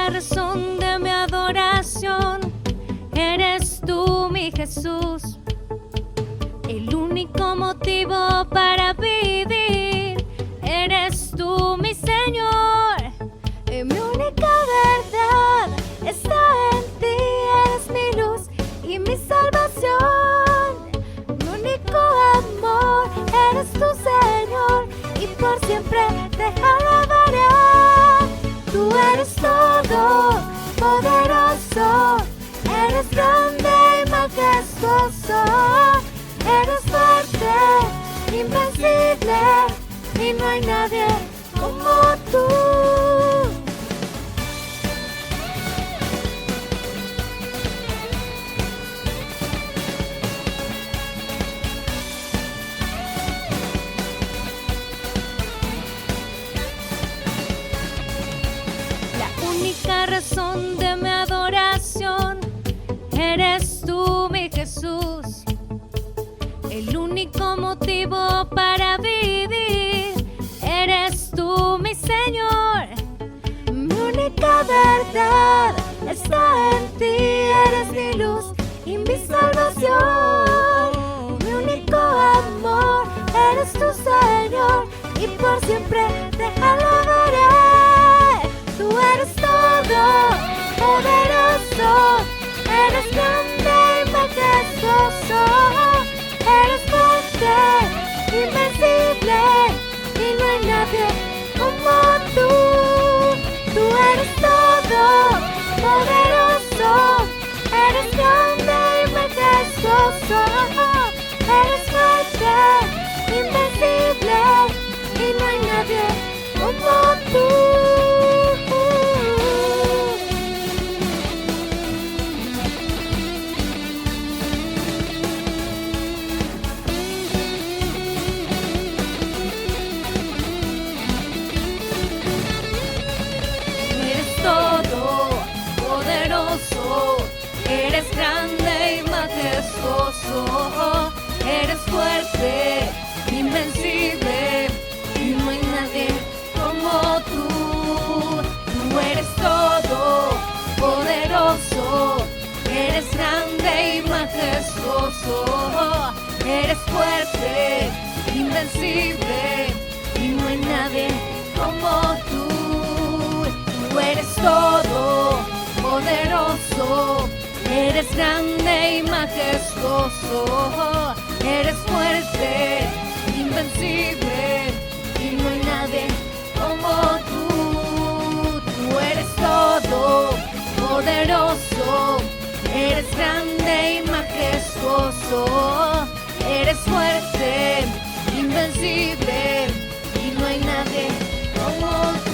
única razón de mi adoración. Eres tú, mi Jesús, el único motivo para vivir. Eres tú, mi Señor, y mi única verdad está en ti. Eres mi luz y mi salvación, mi único amor. Eres tu Señor, y por siempre te alabaré. Tú eres todo poderoso, eres grande y majestuoso, eres fuerte, invencible, y no hay nadie como tú. La razón de mi adoración, eres tú, mi Jesús, el único motivo para vivir. Eres tú, mi Señor, mi única verdad está en ti. Eres mi luz y mi salvación, mi único amor. Eres tu Señor, y por siempre te alabaré. Tú eres todo poderoso, eres grande y majestuoso, eres fuerte, invencible, y no hay nadie como tú. Tú eres todo poderoso, eres grande y majestuoso, eres fuerte, invencible, y no hay nadie como tú. Eres grande y majestuoso, eres fuerte, invencible, y no hay nadie como tú. Tú eres todo poderoso, eres grande y majestuoso, eres fuerte, invencible, y no hay nadie como tú. Tú eres todo poderoso, eres grande y majestuoso, eres fuerte, invencible, y no hay nadie como tú. Tú eres todo poderoso, eres grande y majestuoso, eres fuerte, invencible, y no hay nadie como tú.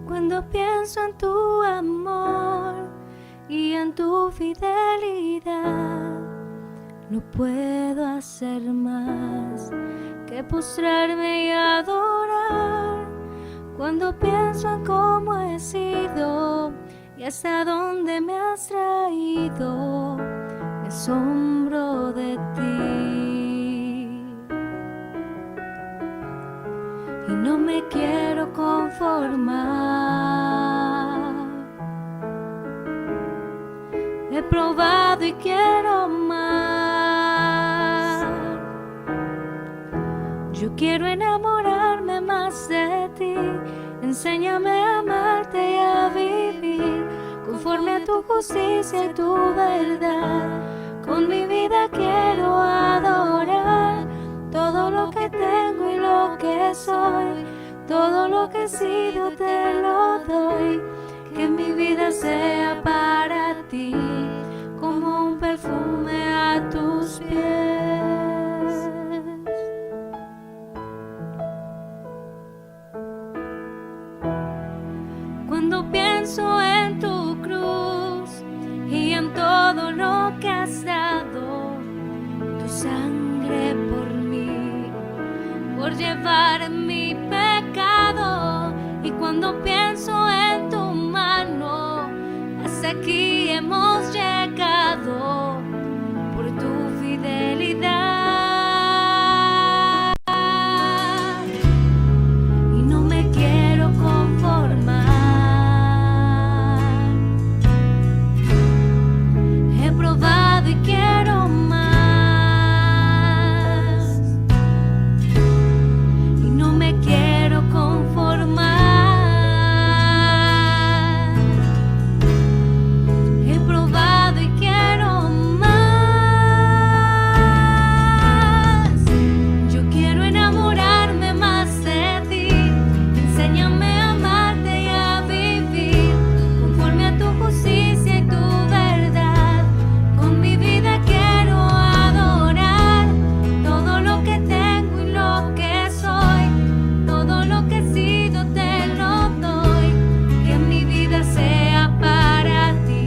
Cuando pienso en tu amor y en tu fidelidad, no puedo hacer más que postrarme y adorar. Cuando pienso en cómo he sido y hasta dónde me has traído, me asombro de ti. Y no me quiero conformar. He probado y quiero más. Yo quiero enamorarme más de ti. Enséñame a amarte y a vivir conforme a tu justicia y tu verdad. Con mi vida quiero adorar todo lo que tengo y lo que soy. Todo lo que he sido te lo doy. Que mi vida sea para ti como un perfume a tus pies. Cuando pienso en tu cruz en todo lo que has dado, tu sangre por mí. llevar mi pecado. Y cuando pienso en tu mano, hasta aquí hemos llegado por tu fidelidad. Y no me quiero conformar. He probado y quiero más. Y no me quiero conformar. He probado y quiero más. Yo quiero enamorarme más de ti. Enséñame a amarte y a vivir conforme a tu justicia y tu verdad. Con mi vida quiero adorar todo lo que tengo y lo que soy. Todo lo que he sido te lo doy. Que mi vida sea para ti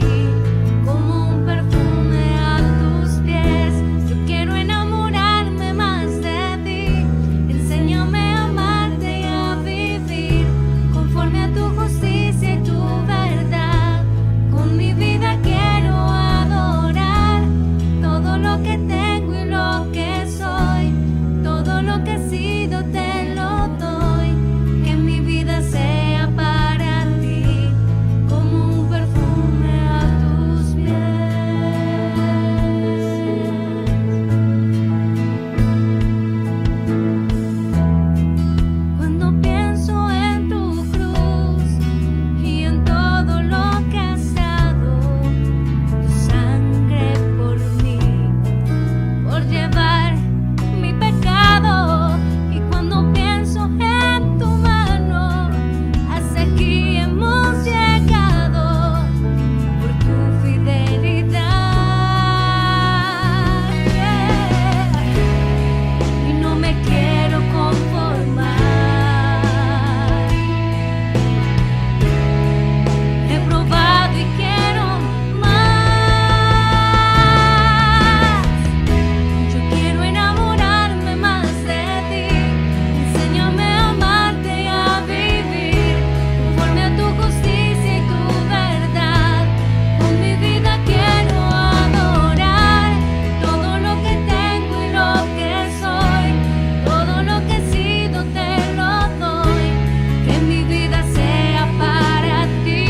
como un perfume a tus pies. Yo quiero enamorarme más de ti. Enséñame a amarte y a vivir conforme a tu justicia y tu verdad. Con mi vida quiero adorar todo lo que tengo y lo que soy. Todo lo que he sido te lo doy. Que mi vida sea para ti como un perfume a tus pies. Cuando pienso en tu cruz y en todo lo que has dado, tu sangre por mí, por llevar mi pecado. Y cuando pienso en tu mano, hasta aquí hemos llegado por tu fidelidad. Y no me quiero conformar. He probado y quiero más. Yo quiero enamorarme más de ti. Enséñame a amarte y a vivir conforme a tu justicia y tu verdad. Con mi vida quiero adorar todo lo que tengo y lo que soy. Todo lo que he sido te lo doy. Que mi vida sea para ti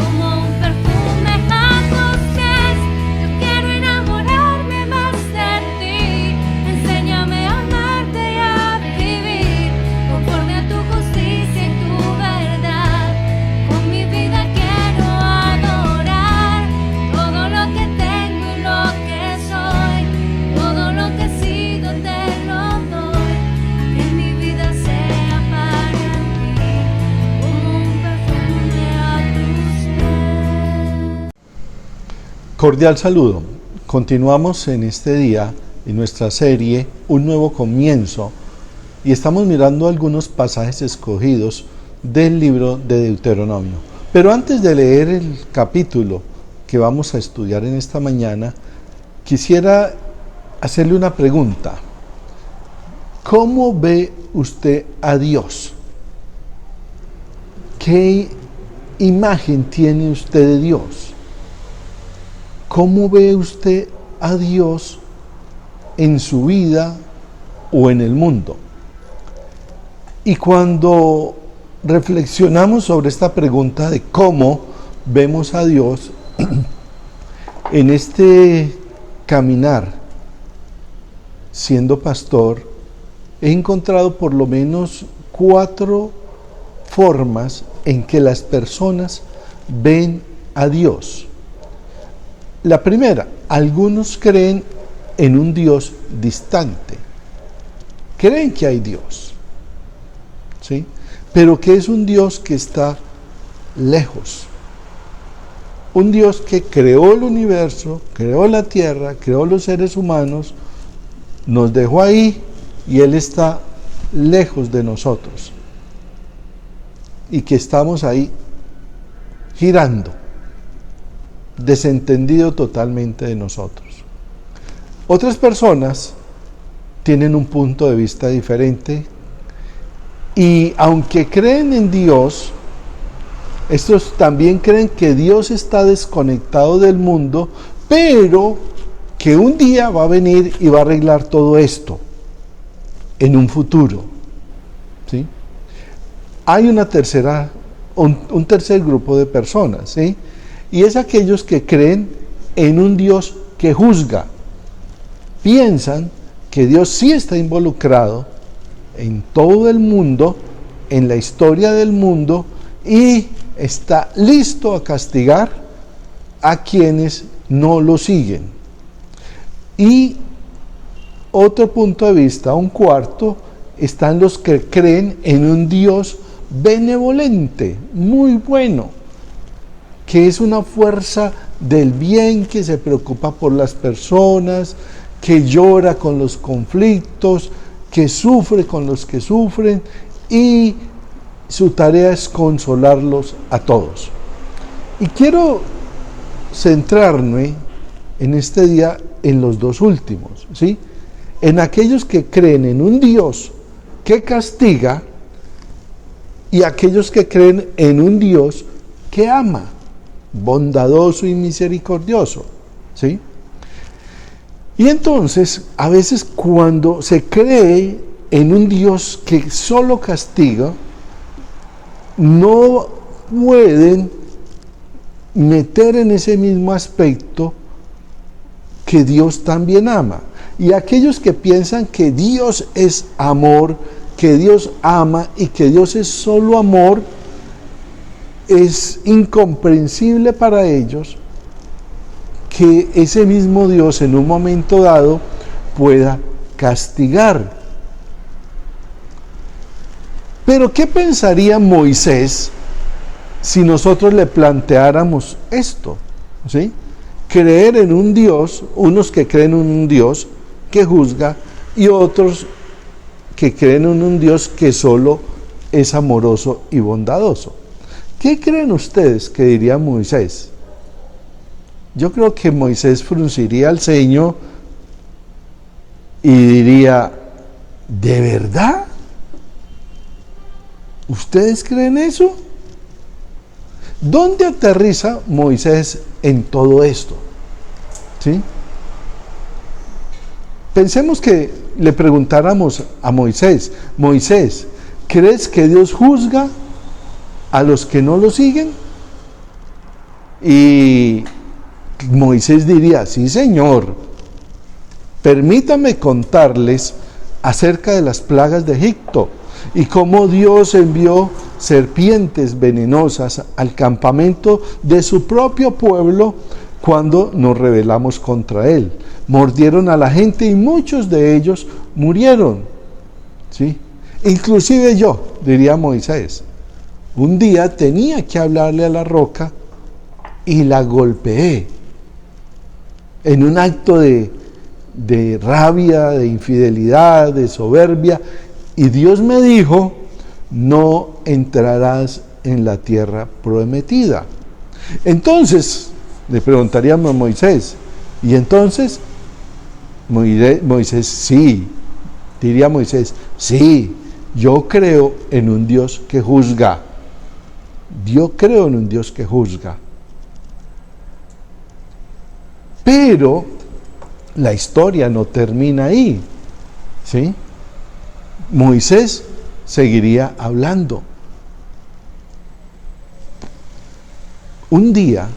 como un perfume a tus pies. Yo quiero enamorarme más de ti. Enséñame a amarte y a vivir conforme a tu justicia y tu verdad. Con mi vida quiero adorar todo lo que tengo y lo que soy. Todo lo que he sido te lo doy. Que mi vida sea para ti como un perfume a tus pies. Cordial saludo. Continuamos en este día en nuestra serie Un Nuevo Comienzo y estamos mirando algunos pasajes escogidos del libro de Deuteronomio. Pero antes de leer el capítulo que vamos a estudiar en esta mañana, quisiera hacerle una pregunta. ¿Cómo ve usted a Dios? ¿Qué imagen tiene usted de Dios? ¿Cómo ve usted a Dios en su vida o en el mundo? Y cuando reflexionamos sobre esta pregunta de cómo vemos a Dios en este caminar siendo pastor, he encontrado por lo menos 4 formas en que las personas ven a Dios. La primera, algunos creen en un Dios distante. Creen que hay Dios, ¿sí? Pero que es un Dios que está lejos. Un Dios que creó el universo, creó la tierra, creó los seres humanos, nos dejó ahí y Él está lejos de nosotros. Y que estamos ahí girando, desentendido totalmente de nosotros. Otras personas tienen un punto de vista diferente. Y aunque creen en Dios, estos también creen que Dios está desconectado del mundo, pero que un día va a venir y va a arreglar todo esto en un futuro. ¿Sí? Hay un tercer grupo de personas, ¿sí? Y es aquellos que creen en un Dios que juzga. Piensan que Dios sí está involucrado en todo el mundo, en la historia del mundo, y está listo a castigar a quienes no lo siguen. Y otro punto de vista, un cuarto, están los que creen en un Dios benevolente, muy bueno, que es una fuerza del bien, que se preocupa por las personas, que llora con los conflictos, que sufre con los que sufren, y su tarea es consolarlos a todos. Y quiero centrarme en este día en los dos últimos, ¿sí? En aquellos que creen en un Dios que castiga y aquellos que creen en un Dios que ama, bondadoso y misericordioso, ¿sí? Y entonces, a veces cuando se cree en un Dios que solo castiga, no pueden meter en ese mismo aspecto que Dios también ama. Y aquellos que piensan que Dios es amor, que Dios ama y que Dios es solo amor, es incomprensible para ellos que ese mismo Dios en un momento dado pueda castigar. Pero ¿qué pensaría Moisés si nosotros le planteáramos esto? ¿Sí? Creer en un Dios, unos que creen en un Dios que juzga y otros que creen en un Dios que solo es amoroso y bondadoso. ¿Qué creen ustedes que diría Moisés? Yo creo que Moisés frunciría el ceño y diría, ¿de verdad? ¿Ustedes creen eso? ¿Dónde aterriza Moisés en todo esto? ¿Sí? Pensemos que le preguntáramos a Moisés, Moisés, ¿crees que Dios juzga a los que no lo siguen? Y Moisés diría, sí, Señor, permítame contarles acerca de las plagas de Egipto y cómo Dios envió serpientes venenosas al campamento de su propio pueblo cuando nos rebelamos contra él. Mordieron a la gente y muchos de ellos murieron. ¿Sí? Inclusive yo, diría Moisés, un día tenía que hablarle a la roca y la golpeé en un acto de rabia, de infidelidad, de soberbia, y Dios me dijo, no entrarás en la tierra prometida. Entonces, le preguntaríamos a Moisés, y entonces, Moisés, sí, diría Moisés, sí, yo creo en un Dios que juzga. Yo creo en un Dios que juzga. Pero la historia no termina ahí, ¿sí? Moisés seguiría hablando. Un día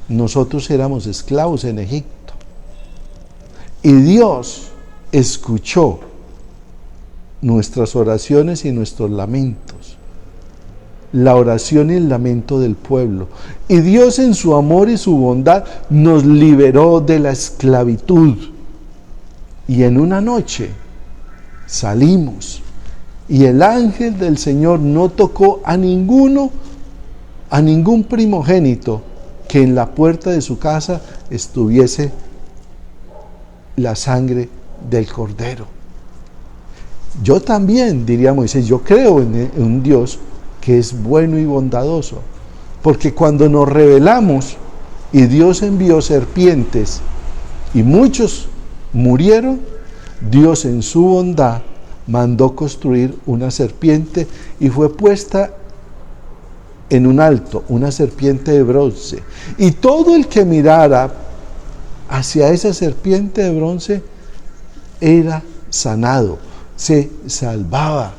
nosotros éramos esclavos en Egipto y Dios escuchó nuestras oraciones y nuestros lamentos, la oración y el lamento del pueblo, y Dios en su amor y su bondad nos liberó de la esclavitud, y en una noche salimos y el ángel del Señor no tocó a ningún primogénito que en la puerta de su casa estuviese la sangre del Cordero. Yo también, diría Moisés, yo creo en un Dios que es bueno y bondadoso, porque cuando nos rebelamos y Dios envió serpientes y muchos murieron, Dios en su bondad mandó construir una serpiente y fue puesta en un alto, una serpiente de bronce. Y todo el que mirara hacia esa serpiente de bronce era sanado, se salvaba.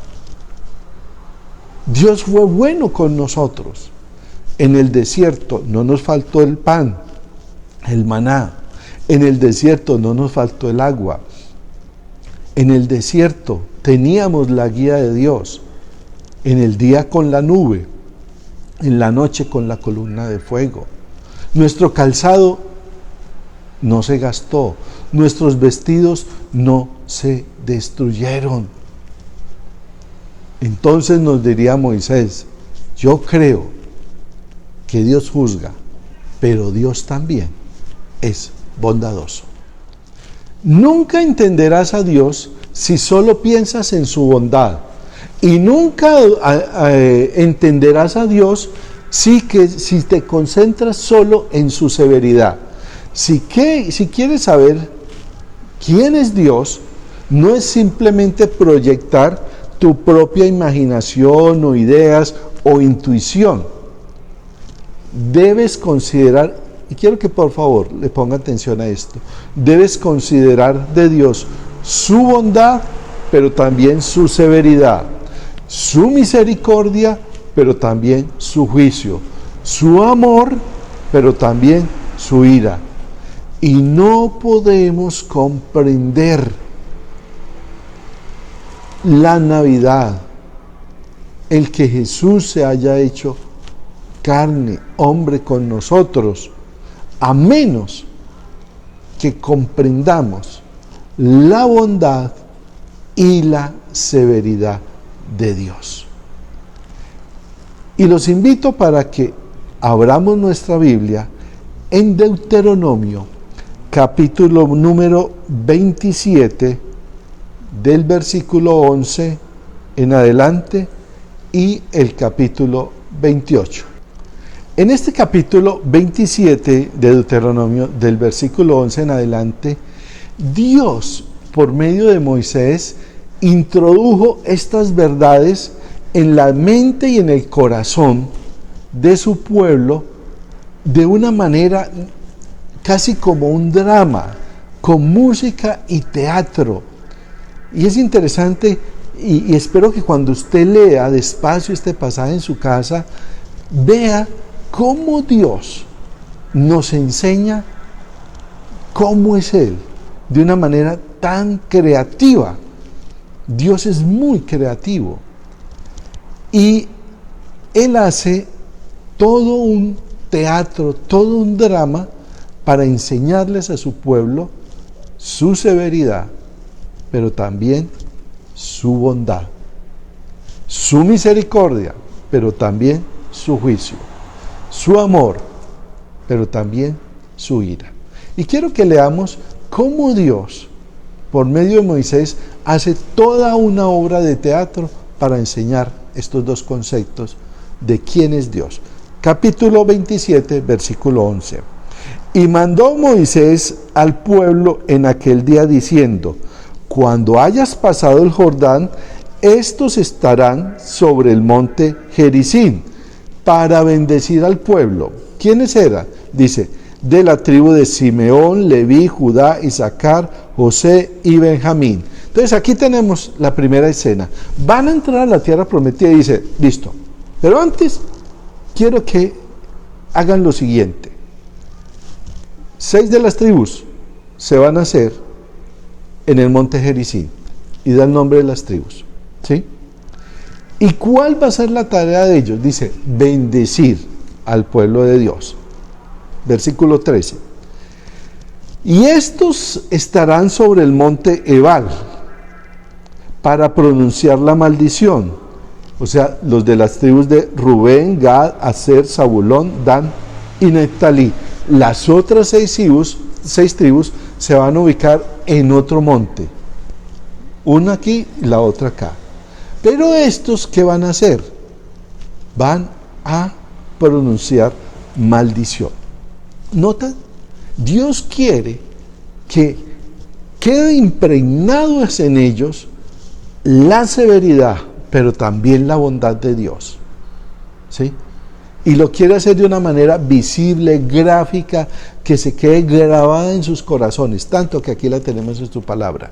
Dios fue bueno con nosotros. En el desierto no nos faltó el pan, el maná. En el desierto no nos faltó el agua. En el desierto teníamos la guía de Dios. En el día con la nube, en la noche con la columna de fuego. Nuestro calzado no se gastó, nuestros vestidos no se destruyeron. Entonces nos diría Moisés: yo creo que Dios juzga, pero Dios también es bondadoso. Nunca entenderás a Dios si solo piensas en su bondad, y nunca entenderás a Dios si te concentras solo en su severidad. Si quieres saber quién es Dios, no es simplemente proyectar tu propia imaginación o ideas o intuición. Debes considerar, y quiero que por favor le ponga atención a esto, debes considerar de Dios su bondad, pero también su severidad, su misericordia, pero también su juicio, su amor, pero también su ira. Y no podemos comprender la Navidad, el que Jesús se haya hecho carne, hombre con nosotros, a menos que comprendamos la bondad y la severidad de Dios. Y los invito para que abramos nuestra Biblia en Deuteronomio, capítulo número 27, del versículo 11 en adelante, y el capítulo 28. En este capítulo 27 de Deuteronomio, del versículo 11 en adelante, Dios, por medio de Moisés, introdujo estas verdades en la mente y en el corazón de su pueblo de una manera casi como un drama, con música y teatro. Y es interesante, y espero que cuando usted lea despacio este pasaje en su casa, vea cómo Dios nos enseña cómo es Él, de una manera tan creativa. Dios es muy creativo. Y Él hace todo un teatro, todo un drama para enseñarles a su pueblo su severidad, pero también su bondad, su misericordia, pero también su juicio, su amor, pero también su ira. Y quiero que leamos cómo Dios, por medio de Moisés, hace toda una obra de teatro para enseñar estos dos conceptos de quién es Dios. Capítulo 27, versículo 11. Y mandó Moisés al pueblo en aquel día diciendo: cuando hayas pasado el Jordán, estos estarán sobre el monte Gerizim para bendecir al pueblo. ¿Quiénes eran? Dice: de la tribu de Simeón, Leví, Judá, Isaacar, José y Benjamín. Entonces aquí tenemos la primera escena. Van a entrar a la tierra prometida y dice: listo, pero antes quiero que hagan lo siguiente. 6 de las tribus se van a hacer en el monte Gerizim, y da el nombre de las tribus, ¿sí? ¿Y cuál va a ser la tarea de ellos? Dice: bendecir al pueblo de Dios. Versículo 13. Y estos estarán sobre el monte Ebal para pronunciar la maldición. O sea, los de las tribus de Rubén, Gad, Aser, Zabulón, Dan y Neftalí. Las otras 6 tribus se van a ubicar en otro monte. Una aquí y la otra acá. Pero estos, ¿qué van a hacer? Van a pronunciar maldición. ¿Notan? Dios quiere que quede impregnados en ellos la severidad, pero también la bondad de Dios. ¿Sí? Y lo quiere hacer de una manera visible, gráfica, que se quede grabada en sus corazones, tanto que aquí la tenemos en su palabra.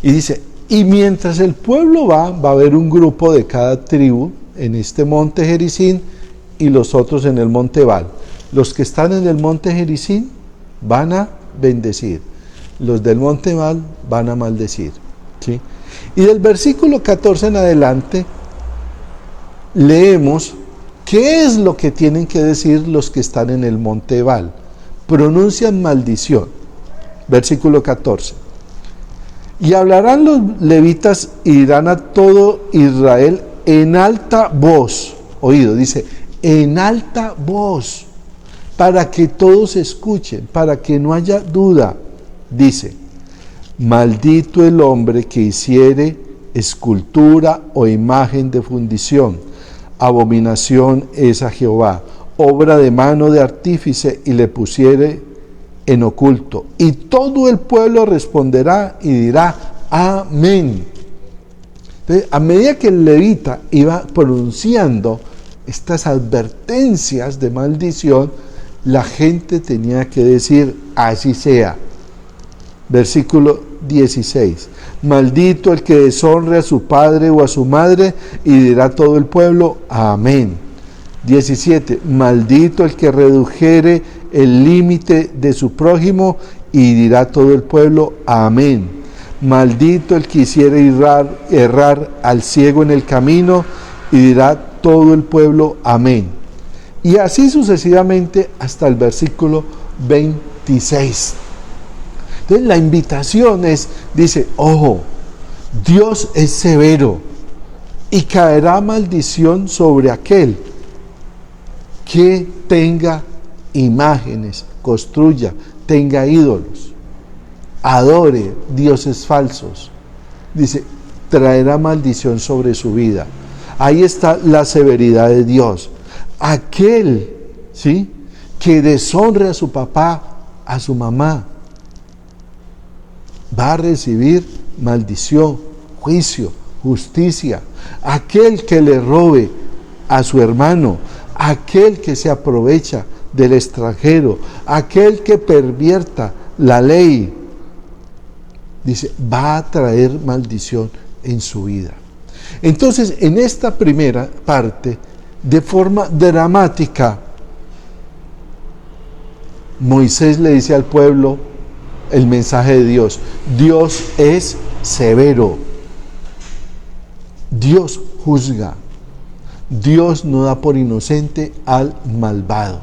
Y dice, y mientras el pueblo va a haber un grupo de cada tribu en este monte Gerizim y los otros en el monte Ebal. Los que están en el monte Gerizim van a bendecir, los del monte Ebal van a maldecir. ¿Sí? Y del versículo 14 en adelante leemos qué es lo que tienen que decir los que están en el monte Ebal. Pronuncian maldición. Versículo 14. Y hablarán los levitas y dirán a todo Israel en alta voz. Oído, dice, en alta voz, para que todos escuchen, para que no haya duda. Dice, maldito el hombre que hiciere escultura o imagen de fundición. Abominación es a Jehová, obra de mano de artífice, y le pusiere en oculto. Y todo el pueblo responderá y dirá, amén. Entonces, a medida que el levita iba pronunciando estas advertencias de maldición, la gente tenía que decir, así sea. Versículo 16. Maldito el que deshonre a su padre o a su madre, y dirá todo el pueblo, amén. 17. Maldito el que redujere el límite de su prójimo, y dirá todo el pueblo, amén. Maldito el que hiciere errar al ciego en el camino, y dirá todo el pueblo, amén. Y así sucesivamente hasta el versículo 26. Entonces la invitación dice, ojo, Dios es severo y caerá maldición sobre aquel que tenga imágenes, construya, tenga ídolos, adore dioses falsos. Dice, traerá maldición sobre su vida. Ahí está la severidad de Dios. Aquel, ¿sí?, que deshonre a su papá, a su mamá, va a recibir maldición, juicio, justicia. Aquel que le robe a su hermano, aquel que se aprovecha del extranjero, aquel que pervierta la ley, dice, va a traer maldición en su vida. Entonces, en esta primera parte, de forma dramática, Moisés le dice al pueblo el mensaje de Dios. Dios es severo. Dios juzga. Dios no da por inocente al malvado.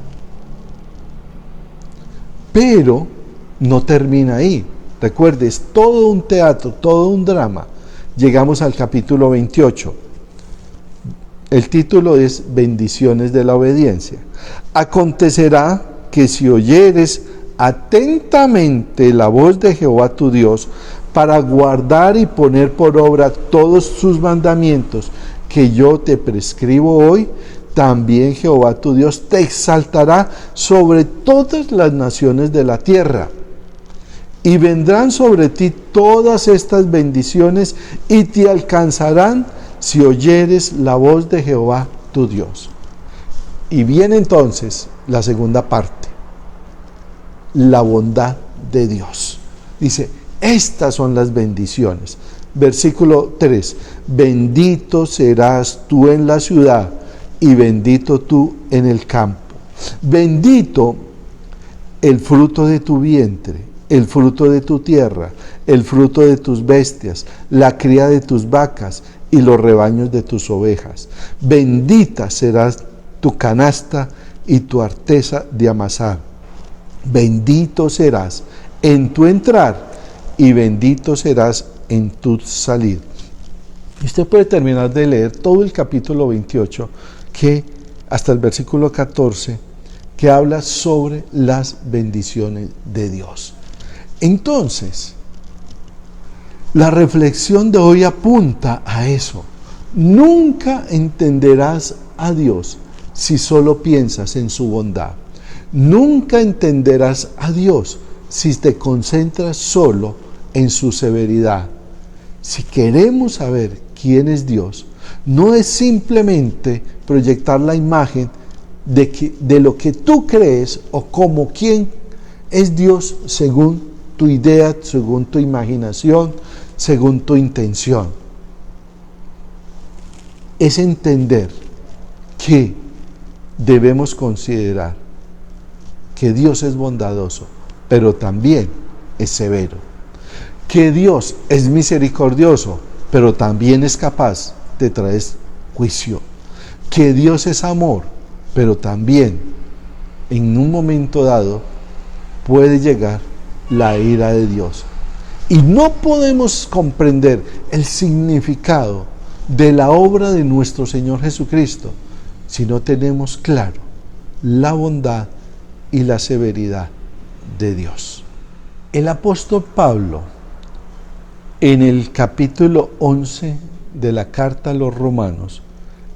Pero no termina ahí. Recuerde, es todo un teatro, todo un drama. Llegamos al capítulo 28. El título es Bendiciones de la obediencia. Acontecerá que si oyeres atentamente la voz de Jehová tu Dios, para guardar y poner por obra todos sus mandamientos que yo te prescribo hoy, también Jehová tu Dios te exaltará sobre todas las naciones de la tierra. Y vendrán sobre ti todas estas bendiciones y te alcanzarán si oyeres la voz de Jehová tu Dios. Y viene entonces la segunda parte, la bondad de Dios. Dice, estas son las bendiciones. Versículo 3, bendito serás tú en la ciudad y bendito tú en el campo. Bendito el fruto de tu vientre, el fruto de tu tierra, el fruto de tus bestias, la cría de tus vacas y los rebaños de tus ovejas. Bendita serás tu canasta y tu arteza de amasar. Bendito serás en tu entrar y bendito serás en tu salir. Y usted puede terminar de leer todo el capítulo 28, que hasta el versículo 14, que habla sobre las bendiciones de Dios. Entonces, la reflexión de hoy apunta a eso. Nunca entenderás a Dios si solo piensas en su bondad. Nunca entenderás a Dios si te concentras solo en su severidad. Si queremos saber quién es Dios, no es simplemente proyectar la imagen de lo que tú crees o como quién es Dios según tu idea, según tu imaginación, según tu intención. Es entender que debemos considerar que Dios es bondadoso, pero también es severo. Que Dios es misericordioso, pero también es capaz de traer juicio. Que Dios es amor, pero también en un momento dado puede llegar la ira de Dios. Y no podemos comprender el significado de la obra de nuestro Señor Jesucristo si no tenemos claro la bondad y la severidad de Dios. El apóstol Pablo, en el capítulo 11 de la carta a los Romanos,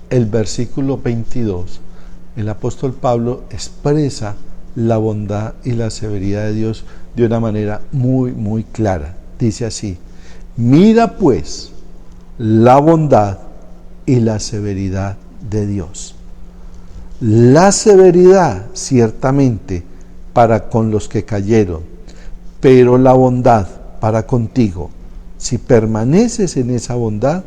el versículo 22, el apóstol Pablo expresa la bondad y la severidad de Dios de una manera muy, muy clara. Dice así: mira pues la bondad y la severidad de Dios. La severidad ciertamente para con los que cayeron, pero la bondad para contigo, si permaneces en esa bondad,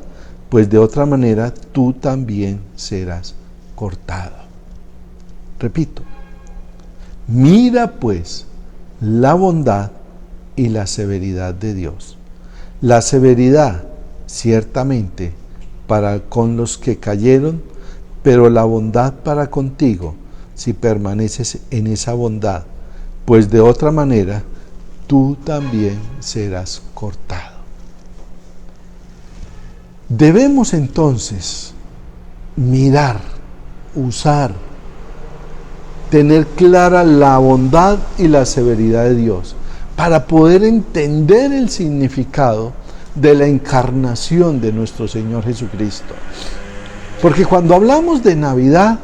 pues de otra manera tú también serás cortado. Repito, mira pues la bondad y la severidad de Dios. La severidad ciertamente para con los que cayeron, pero la bondad para contigo, si permaneces en esa bondad, pues de otra manera tú también serás cortado. Debemos entonces mirar, usar, tener clara la bondad y la severidad de Dios para poder entender el significado de la encarnación de nuestro Señor Jesucristo. Porque cuando hablamos de Navidad,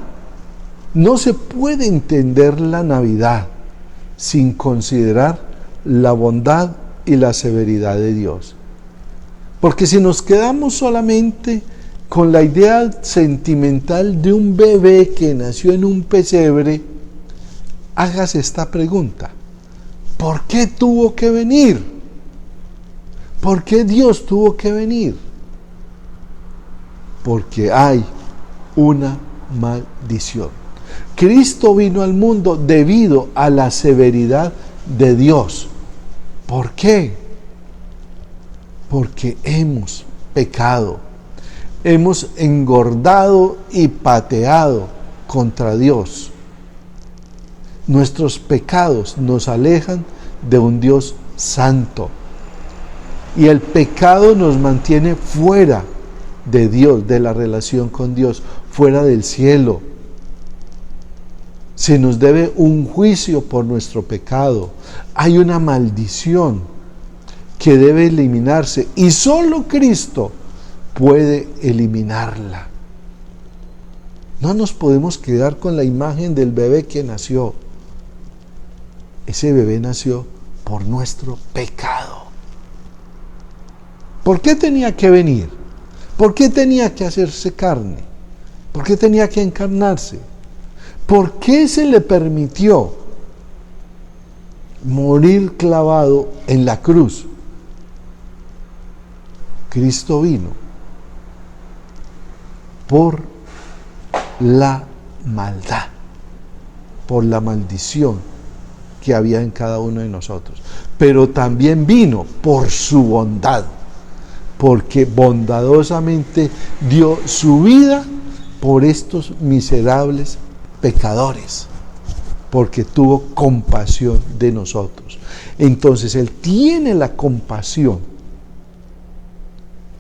no se puede entender la Navidad sin considerar la bondad y la severidad de Dios. Porque si nos quedamos solamente con la idea sentimental de un bebé que nació en un pesebre, hágase esta pregunta: ¿por qué tuvo que venir? ¿Por qué Dios tuvo que venir? Porque hay una maldición. Cristo vino al mundo debido a la severidad de Dios. ¿Por qué? Porque hemos pecado, hemos engordado y pateado contra Dios. Nuestros pecados nos alejan de un Dios santo y el pecado nos mantiene fuera de Dios, de la relación con Dios, fuera del cielo. Se nos debe un juicio por nuestro pecado. Hay una maldición que debe eliminarse y solo Cristo puede eliminarla. No nos podemos quedar con la imagen del bebé que nació. Ese bebé nació por nuestro pecado. ¿Por qué tenía que venir? ¿Por qué tenía que hacerse carne? ¿Por qué tenía que encarnarse? ¿Por qué se le permitió morir clavado en la cruz? Cristo vino por la maldad, por la maldición que había en cada uno de nosotros, pero también vino por su bondad, porque bondadosamente dio su vida por estos miserables pecadores, porque tuvo compasión de nosotros. Entonces Él tiene la compasión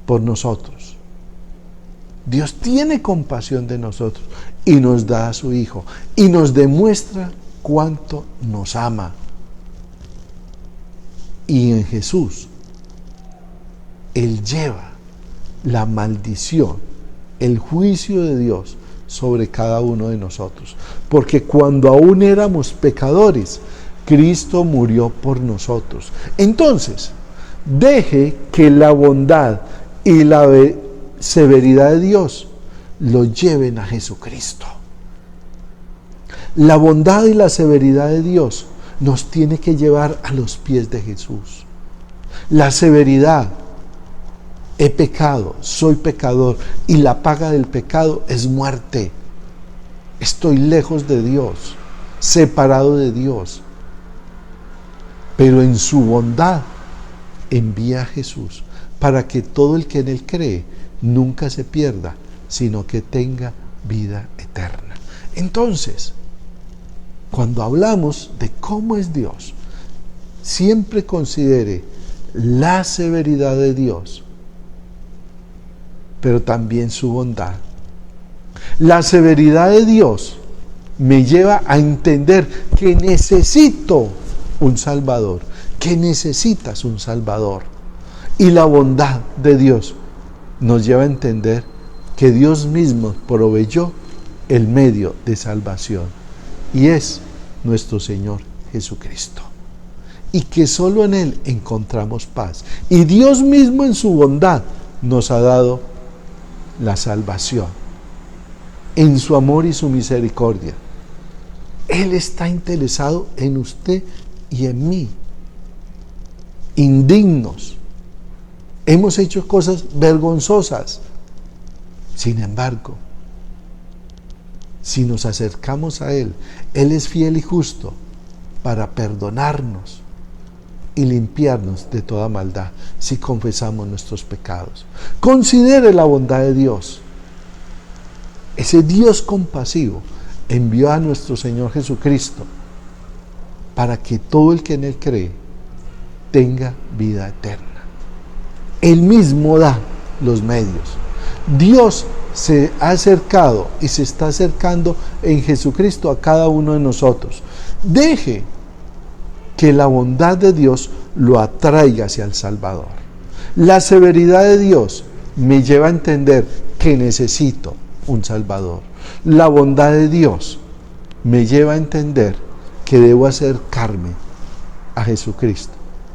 por nosotros. Dios tiene compasión de nosotros y nos da a su Hijo y nos demuestra cuánto nos ama. Y en Jesús Él lleva la maldición, el juicio de Dios sobre cada uno de nosotros. Porque cuando aún éramos pecadores, Cristo murió por nosotros. Entonces, Deje que la bondad y la severidad de Dios lo lleven a Jesucristo. La bondad y la severidad de Dios nos tiene que llevar a los pies de Jesús. La severidad: he pecado, soy pecador, y la paga del pecado es muerte. Estoy lejos de Dios, separado de Dios. Pero en su bondad envía a Jesús para que todo el que en Él cree nunca se pierda, sino que tenga vida eterna. Entonces, cuando hablamos de cómo es Dios, siempre considere la severidad de Dios, pero también su bondad. La severidad de Dios me lleva a entender que necesito un Salvador, que necesitas un Salvador. Y la bondad de Dios nos lleva a entender que Dios mismo proveyó el medio de salvación, y es nuestro Señor Jesucristo, y que solo en Él encontramos paz. Y Dios mismo en su bondad nos ha dado la salvación, en su amor y su misericordia. Él está interesado en usted y en mí. Indignos, hemos hecho cosas vergonzosas. Sin embargo, si nos acercamos a Él, Él es fiel y justo para perdonarnos y limpiarnos de toda maldad si confesamos nuestros pecados. Considere la bondad de Dios. Ese Dios compasivo envió a nuestro Señor Jesucristo para que todo el que en Él cree tenga vida eterna. Él mismo da los medios. Dios se ha acercado y se está acercando en Jesucristo a cada uno de nosotros. Deje que la bondad de Dios lo atraiga hacia el Salvador. La severidad de Dios me lleva a entender que necesito un Salvador. La bondad de Dios me lleva a entender que debo acercarme a Jesucristo,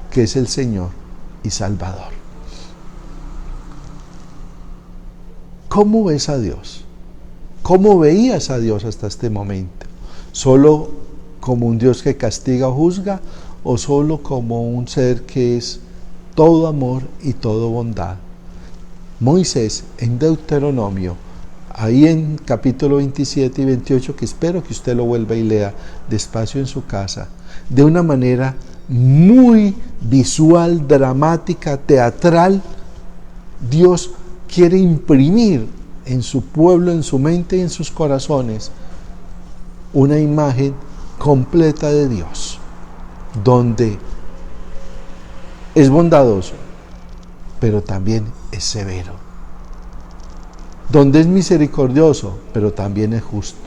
que es el Señor y Salvador. ¿Cómo ves a Dios? ¿Cómo veías a Dios hasta este momento? ¿Solo como un Dios que castiga o juzga, o solo como un ser que es todo amor y todo bondad? Moisés, en Deuteronomio, ahí en capítulo 27 y 28, que espero que usted lo vuelva y lea despacio en su casa, de una manera muy visual, dramática, teatral, Dios quiere imprimir en su pueblo, en su mente y en sus corazones una imagen completa de Dios, donde es bondadoso, pero también es severo, donde es misericordioso, pero también es justo,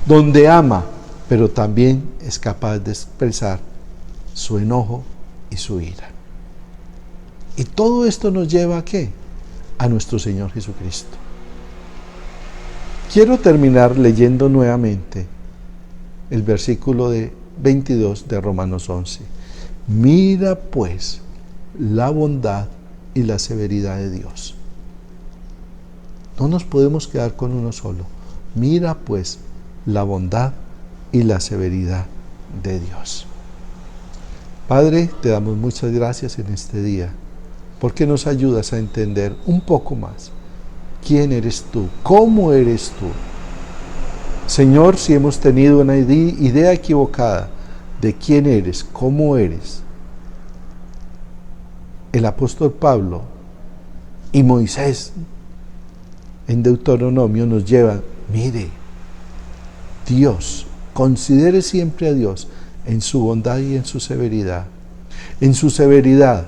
donde ama, pero también es capaz de expresar su enojo y su ira. Y todo esto nos lleva ¿a qué? A nuestro Señor Jesucristo. Quiero terminar leyendo nuevamente el versículo 22 de Romanos 11. Mira pues la bondad y la severidad de Dios. No nos podemos quedar con uno solo. Mira pues la bondad y la severidad de Dios. Padre, te damos muchas gracias en este día, porque nos ayudas a entender un poco más quién eres tú, cómo eres tú. Señor, si hemos tenido una idea equivocada de quién eres, cómo eres, el apóstol Pablo y Moisés en Deuteronomio nos llevan, mire, Dios, considere siempre a Dios en su bondad y en su severidad. En su severidad,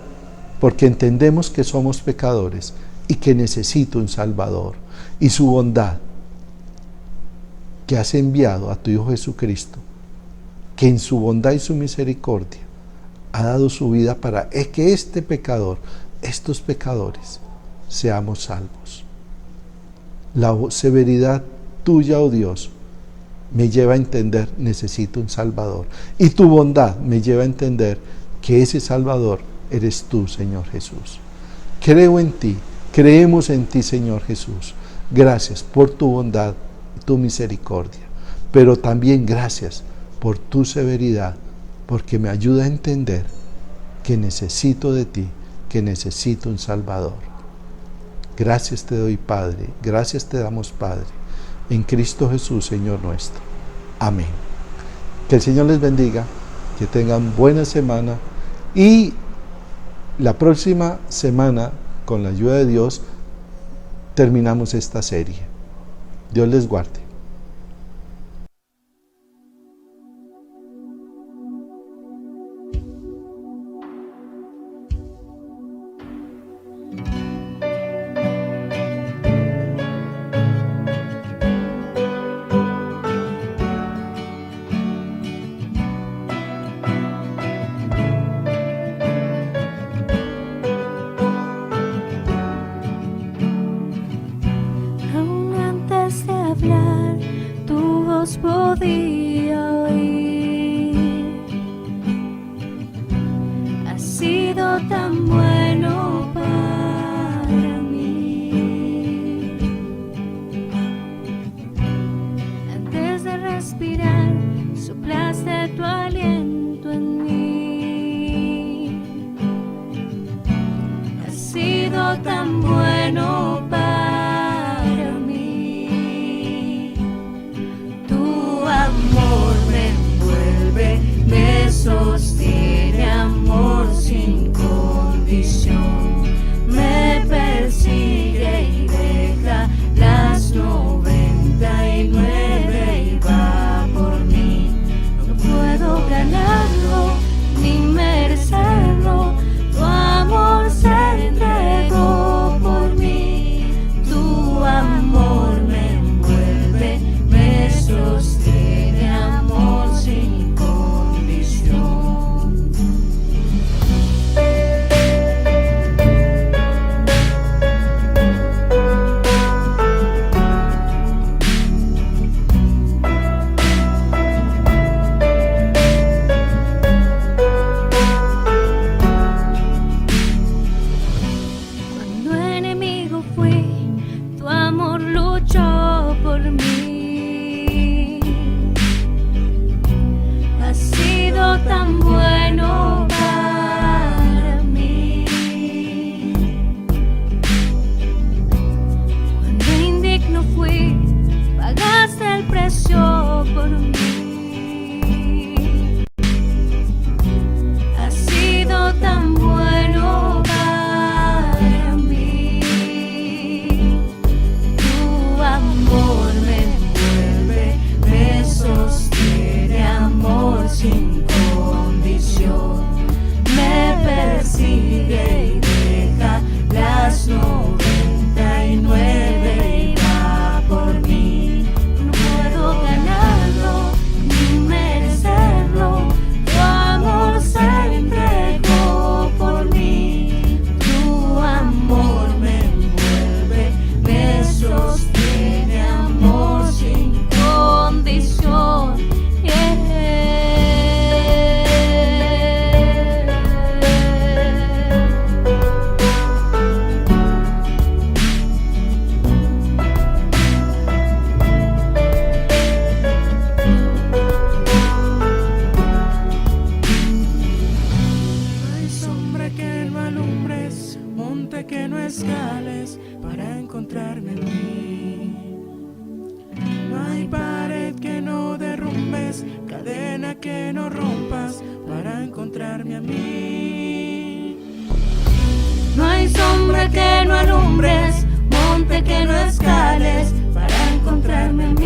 porque entendemos que somos pecadores y que necesito un Salvador. Y su bondad, que has enviado a tu Hijo Jesucristo, que en su bondad y su misericordia ha dado su vida para que este pecador, estos pecadores, seamos salvos. La severidad tuya, oh Dios, me lleva a entender, necesito un Salvador. Y tu bondad me lleva a entender que ese Salvador eres tú, Señor Jesús. Creo en ti, creemos en ti, Señor Jesús. Gracias por tu bondad y tu misericordia, pero también gracias por tu severidad, porque me ayuda a entender que necesito de ti, que necesito un Salvador. Gracias te doy, Padre, gracias te damos, Padre, en Cristo Jesús, Señor nuestro. Amén. Que el Señor les bendiga, que tengan buena semana y la próxima semana, con la ayuda de Dios, terminamos esta serie. Dios les guarde. Tu voz podía oír. Has sido tan bueno para mí. Antes de respirar, soplaste tu aliento en mí. Has sido tan bueno para sostiene, amor sin condición, me persigue y deja las 99 y va por mí. No puedo ganarlo ni merecerlo, tu amor se entregó por mí. Tu amor me envuelve, me sostiene, amor sin tan bueno para mí. Cuando indigno fui, pagaste el precio por mí. Has sido tan bueno para mí. Tu amor me envuelve, me sostiene, amor sin me persigue y deja las 99 y va por mí. No puedo ganarlo ni merecerlo, tu amor se entregó por mí. Tu amor me envuelve, me sostiene, amor sin condición. Que no escales para encontrarme en mí. No hay pared que no derrumbes, cadena que no rompas para encontrarme a mí. No hay sombra que no alumbres, monte que no escales para encontrarme en mí.